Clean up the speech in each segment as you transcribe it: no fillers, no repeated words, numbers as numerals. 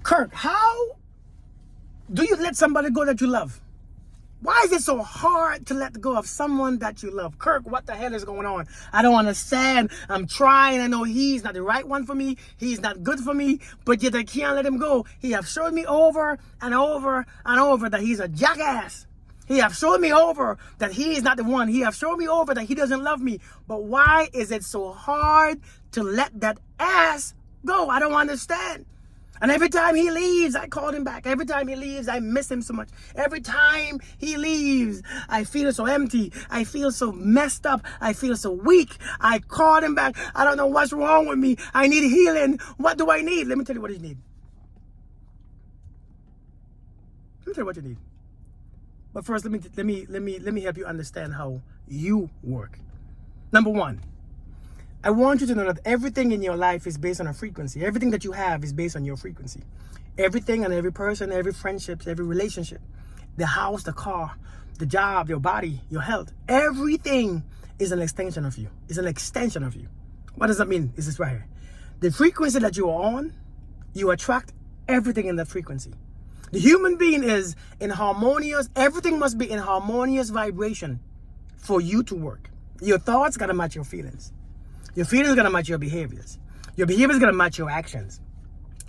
Kirk, how do you let somebody go that you love? Why is it so hard to let go of someone that you love? Kirk, what the hell is going on? I don't understand. I'm trying. I know he's not the right one for me. He's not good for me, but yet I can't let him go. He have showed me over and over and over that he's a jackass. He have shown me over that he is not the one. He have shown me over that he doesn't love me. But why is it so hard to let that ass go? I don't understand. And every time he leaves, I call him back. Every time he leaves, I miss him so much. Every time he leaves, I feel so empty. I feel so messed up. I feel so weak. I call him back. I don't know what's wrong with me. I need healing. What do I need? Let me tell you what you need. Let me tell you what you need. But first, let me help you understand how you work. Number one, I want you to know that everything in your life is based on a frequency. Everything that you have is based on your frequency. Everything and every person, every friendship, every relationship, the house, the car, the job, your body, your health, everything is an extension of you. It's an extension of you. What does that mean? It's this right here. The frequency that you are on, you attract everything in that frequency. The human being is in harmonious, everything must be in harmonious vibration for you to work. Your thoughts gotta match your feelings. Your feelings gotta match your behaviors. Your behaviors gotta match your actions.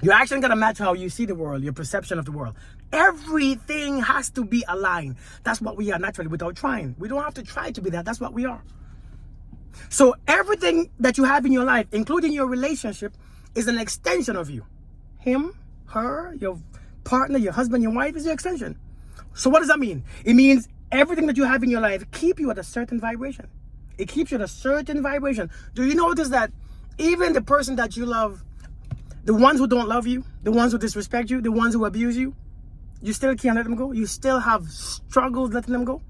Your action gotta match how you see the world, your perception of the world. Everything has to be aligned. That's what we are naturally without trying. We don't have to try to be that. That's what we are. So everything that you have in your life, including your relationship, is an extension of you. Him, her, your partner, your husband, your wife is your extension. So what does that mean? It means everything that you have in your life keep you at a certain vibration. It keeps you at a certain vibration. Do you notice that even the person that you love, the ones who don't love you, the ones who disrespect you, the ones who abuse you, you still can't let them go? You still have struggles letting them go?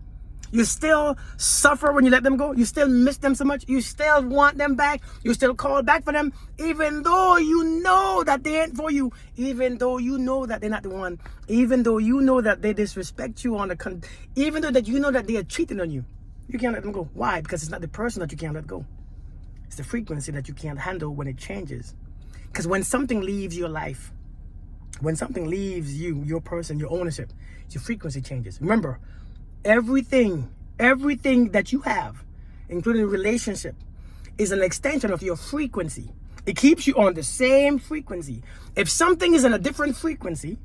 You still suffer when you let them go? You still miss them so much? You still want them back? You still call back for them? Even though you know that they ain't for you. Even though you know that they're not the one. Even though you know that they disrespect you even though that you know that they are cheating on you. You can't let them go. Why? Because it's not the person that you can't let go. It's the frequency that you can't handle when it changes. Because when something leaves your life, when something leaves you, your person, your ownership, your frequency changes. Remember, everything that you have, including relationship, is an extension of your frequency. It keeps you on the same frequency. If something is in a different frequency,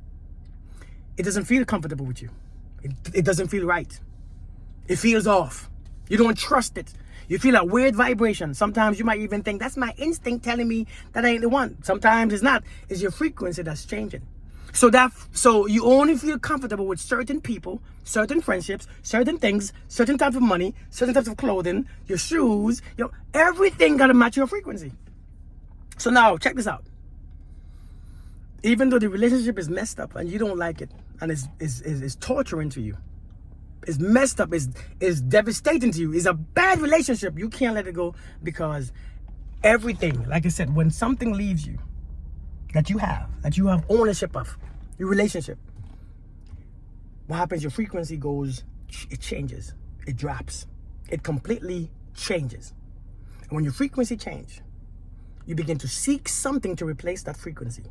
it doesn't feel comfortable with you. It doesn't feel right. It feels off. You don't trust it. You feel a weird vibration. Sometimes you might even think, that's my instinct telling me that I ain't the one. Sometimes it's not. It's your frequency that's changing. So you only feel comfortable with certain people, certain friendships, certain things, certain types of money, certain types of clothing, your shoes, everything gotta match your frequency. So now check this out. Even though the relationship is messed up and you don't like it and is torturing to you, is messed up, is devastating to you, is a bad relationship, you can't let it go because everything, like I said, when something leaves you that you have ownership of, your relationship, what happens? Your frequency goes, it changes, it drops, it completely changes. And when your frequency changes, you begin to seek something to replace that frequency,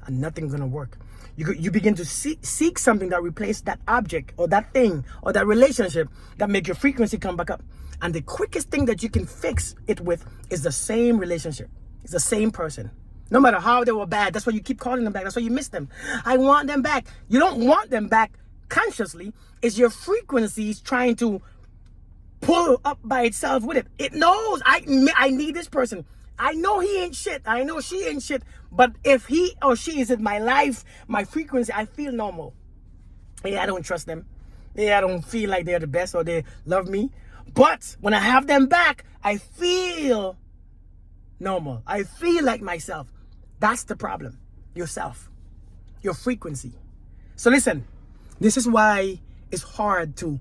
and nothing's gonna work. You begin to seek something that replaces that object or that thing or that relationship that make your frequency come back up. And the quickest thing that you can fix it with is the same relationship. It's the same person. No matter how they were bad, that's why you keep calling them back. That's why you miss them. I want them back. You don't want them back consciously. It's your frequencies trying to pull up by itself with it. It knows I need this person. I know he ain't shit. I know she ain't shit. But if he or she is in my life, my frequency, I feel normal. Yeah, I don't trust them. Yeah, I don't feel like they're the best or they love me. But when I have them back, I feel normal. I feel like myself. That's the problem. Yourself. Your frequency. So listen, this is why it's hard to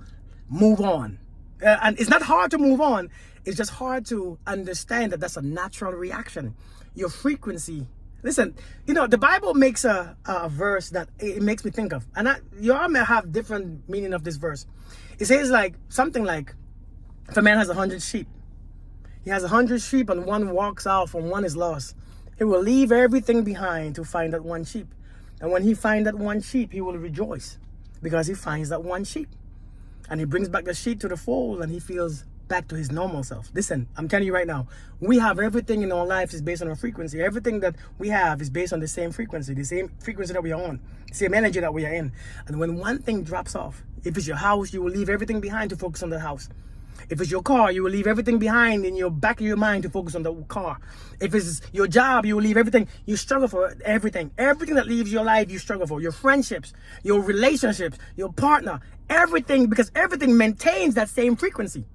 move on. And it's not hard to move on. It's just hard to understand that that's a natural reaction. Your frequency. Listen, the Bible makes a verse that it makes me think of. And you all may have different meaning of this verse. It says something like, if a man has 100 sheep, he has 100 sheep and one walks off and one is lost. He will leave everything behind to find that one sheep. And when he finds that one sheep, he will rejoice because he finds that one sheep. And he brings back the sheep to the fold and he feels back to his normal self. Listen, I'm telling you right now, we have everything in our life is based on a frequency. Everything that we have is based on the same frequency that we are on, the same energy that we are in. And when one thing drops off, if it's your house, you will leave everything behind to focus on the house. If it's your car, you will leave everything behind in your back of your mind to focus on the car. If it's your job, you will leave everything. You struggle for everything. Everything that leaves your life, you struggle for. Your friendships, your relationships, your partner, everything, because everything maintains that same frequency.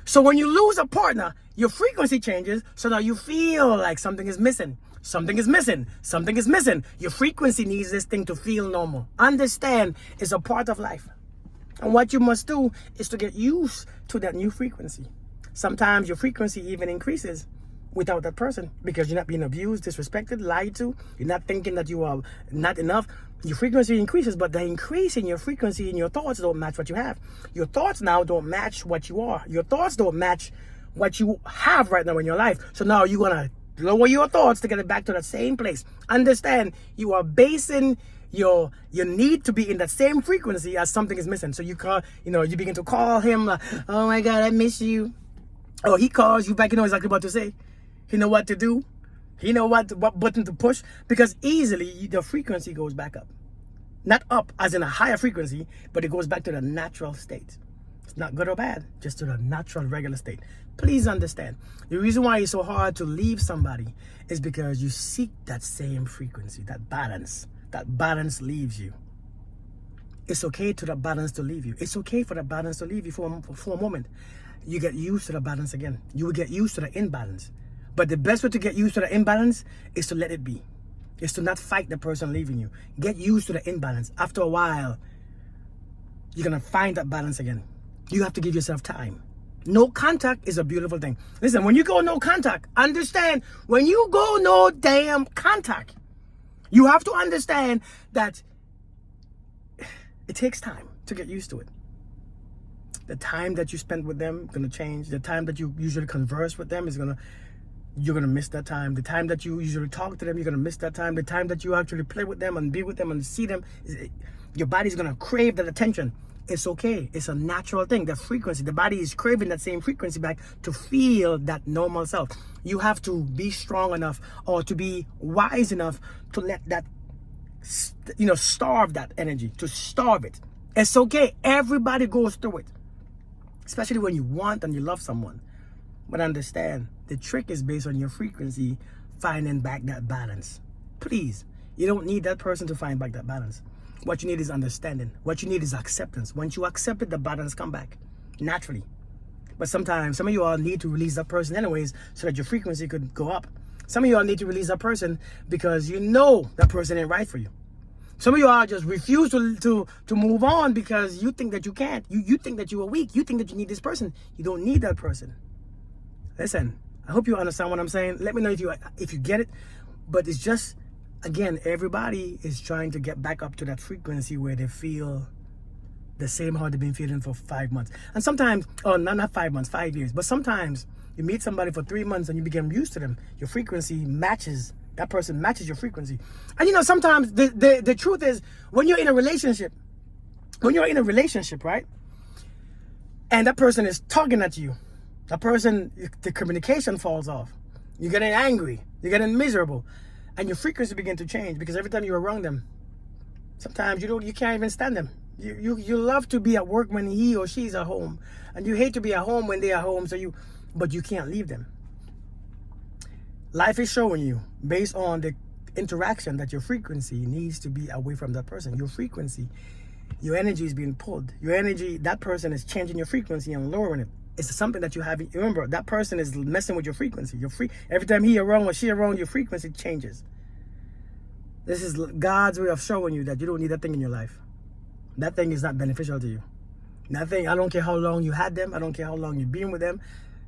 So when you lose a partner, your frequency changes, so now you feel like something is missing. Something is missing. Something is missing. Your frequency needs this thing to feel normal. Understand, it's a part of life. And what you must do is to get used to that new frequency. Sometimes your frequency even increases without that person because you're not being abused, disrespected, lied to. You're not thinking that you are not enough. Your frequency increases, but the increase in your frequency in your thoughts don't match what you have. Your thoughts now don't match what you are. Your thoughts don't match what you have right now in your life. So now you're going to lower your thoughts to get it back to that same place. Understand, you are basing your need to be in that same frequency as something is missing. So you begin to call him, oh my God, I miss you. Oh, he calls you back, you know exactly what to say. He know what to do. He know what button to push, because easily the frequency goes back up. Not up as in a higher frequency, but it goes back to the natural state. It's not good or bad, just to the natural regular state. Please understand, the reason why it's so hard to leave somebody is because you seek that same frequency, that balance. That balance leaves you. It's okay to the balance to leave you. It's okay for the balance to leave you for a moment. You get used to the balance again. You will get used to the imbalance. But the best way to get used to the imbalance is to let it be. Is to not fight the person leaving you. Get used to the imbalance. After a while, you're going to find that balance again. You have to give yourself time. No contact is a beautiful thing. Listen, when you go no contact, understand, when you go no damn contact, you have to understand that it takes time to get used to it. The time that you spend with them is going to change. The time that you usually converse with them you're going to miss that time. The time that you usually talk to them, you're going to miss that time. The time that you actually play with them and be with them and see them, your body's going to crave that attention. It's okay. It's a natural thing. The frequency, the body is craving that same frequency back to feel that normal self. You have to be strong enough or to be wise enough to let that, starve that energy, to starve it. It's okay. Everybody goes through it, especially when you want and you love someone. But understand, the trick is based on your frequency, finding back that balance. Please, you don't need that person to find back that balance. What you need is understanding. What you need is acceptance. Once you accept it, the balance come back naturally. But sometimes, some of you all need to release that person anyways so that your frequency could go up. Some of you all need to release that person because you know that person ain't right for you. Some of you all just refuse to move on because you think that you can't. You think that you are weak. You think that you need this person. You don't need that person. Listen, I hope you understand what I'm saying. Let me know if you get it. But it's just, again, everybody is trying to get back up to that frequency where they feel the same how they've been feeling for 5 months. And sometimes, not 5 months, 5 years. But sometimes you meet somebody for 3 months and you become used to them. Your frequency matches, that person matches your frequency. And sometimes the truth is, when you're in a relationship, right? And that person is talking at you. That person, the communication falls off. You're getting angry. You're getting miserable. And your frequency begin to change because every time you're around them, sometimes you can't even stand them. You love to be at work when he or she's at home, and you hate to be at home when they're at home. But you can't leave them. Life is showing you based on the interaction that your frequency needs to be away from that person. Your frequency, your energy is being pulled. Your energy, that person is changing your frequency and lowering it. It's something that you have. Remember, that person is messing with your frequency. Every time he around or she around, your frequency changes. This is God's way of showing you that you don't need that thing in your life. That thing is not beneficial to you. That thing, I don't care how long you had them. I don't care how long you've been with them.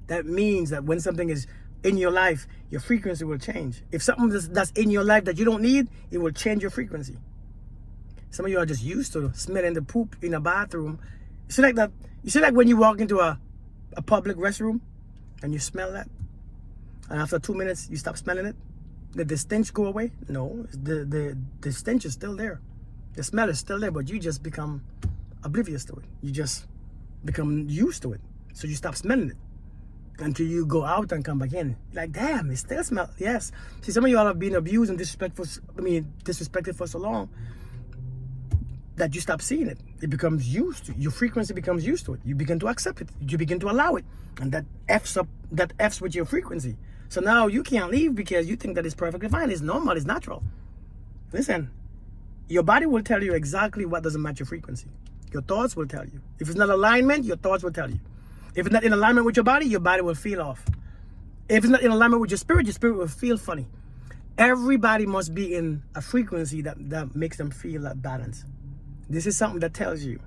That means that when something is in your life, your frequency will change. If something that's in your life that you don't need, it will change your frequency. Some of you are just used to smelling the poop in a bathroom. You see like when you walk into a public restroom and you smell that, and after 2 minutes you stop smelling it. Did the stench go away? No, the stench is still there. The smell is still there, but you just become oblivious to it. You just become used to it. So you stop smelling it until you go out and come back in. Like, damn, it still smells. Yes. See, some of y'all have been abused and disrespected for so long that you stop seeing it. It becomes used to your frequency becomes used to it. You begin to accept it. You begin to allow it, and that f's with your frequency. So now you can't leave because you think that it's perfectly fine. It's normal. It's natural. Listen, your body will tell you exactly what doesn't match your frequency. Your thoughts will tell you. If it's not alignment, your thoughts will tell you. If it's not in alignment with your body will feel off. If it's not in alignment with your spirit will feel funny. Everybody must be in a frequency that makes them feel that balance. This is something that tells you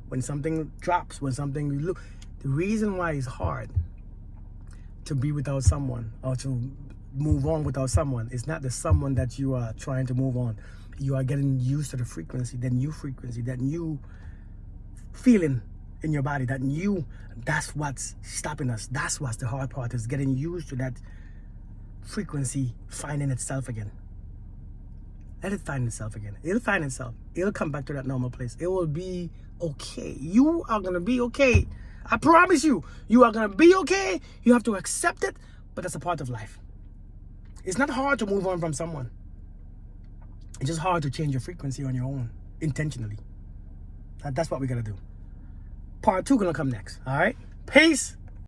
when something drops, when something you look. The reason why it's hard to be without someone or to move on without someone is not the someone that you are trying to move on. You are getting used to the frequency, that new feeling in your body, that's what's stopping us. That's what's the hard part, is getting used to that frequency finding itself again. Let it find itself again. It'll find itself. It'll come back to that normal place. It will be okay. You are going to be okay. I promise you, you are going to be okay. You have to accept it, but that's a part of life. It's not hard to move on from someone. It's just hard to change your frequency on your own, intentionally. That's what we got to do. Part 2 going to come next. All right? Peace.